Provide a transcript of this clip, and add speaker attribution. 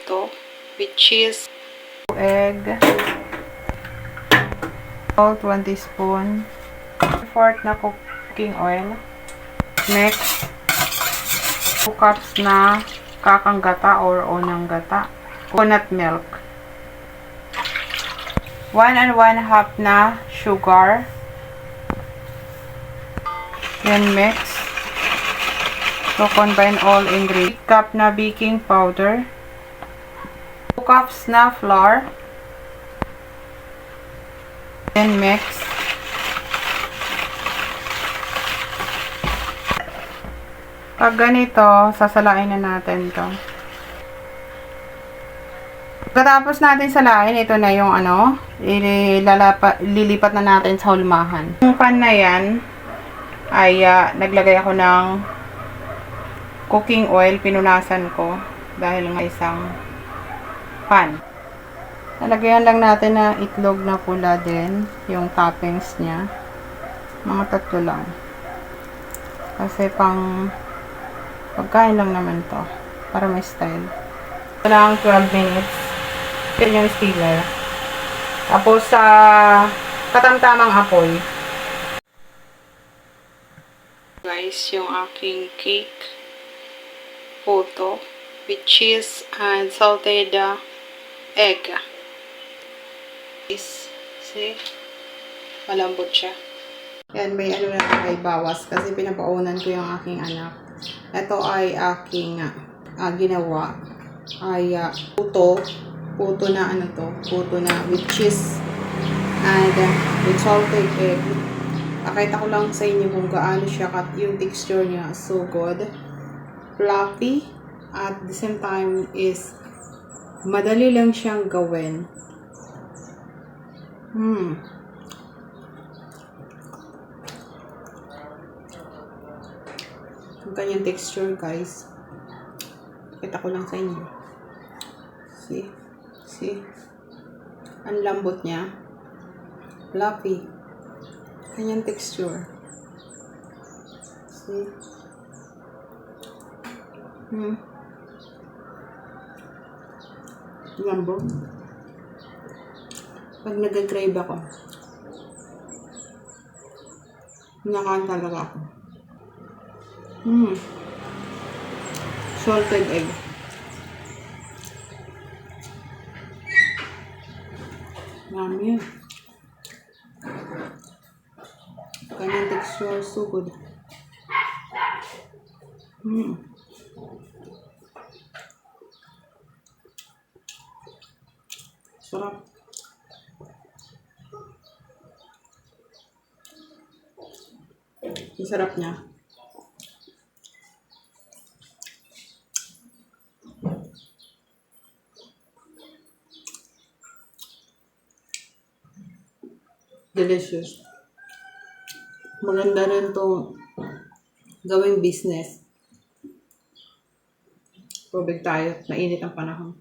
Speaker 1: puto with cheese, egg, salt 1 teaspoon, 1/4 na cooking oil, mix, 2 cups na kakang gata or unang gata, coconut milk, 1 and 1/2 na sugar, then mix. So, combine all ingredients. 1 cup na baking powder, 2 cups na flour, then mix. Pag ganito, sasalain na natin to. Pagkatapos natin salain, ito na yung lilipat na natin sa hulmahan. Yung pan na yan, ay naglagay ako ng cooking oil, pinunasan ko dahil nga isang pan. Nalagyan lang natin na itlog na pula din, yung toppings niya. Mga 3 lang. Kasi pang pagkain lang naman to, para may style. Ito lang 12 minutes. Ito yung steamer. Tapos sa katamtamang apoy. Guys, yung aking cake puto with cheese and salted egg. See? Malambot siya. Yan, may may bawas kasi pinapaunan ko yung aking anak. Ito ay aking ginawa ay puto na puto na with cheese and with salted egg. Pakita ko lang sa inyo kung gaano siya yung texture niya. So good. Fluffy at the same time is madali lang siyang gawin. Ang kanyang texture, guys. Kita ko lang sa inyo. See? Ang lambot niya. Fluffy. Kanyang texture. See? Lambot. Pag nag-crave ako, nakain talaga ako. Salted egg. Yummy. Kanyang texture, so good. Sarap. Ang sarap niya. Delicious. Maganda rin to gawing business. Tubig tayo. Mainit ang panahon.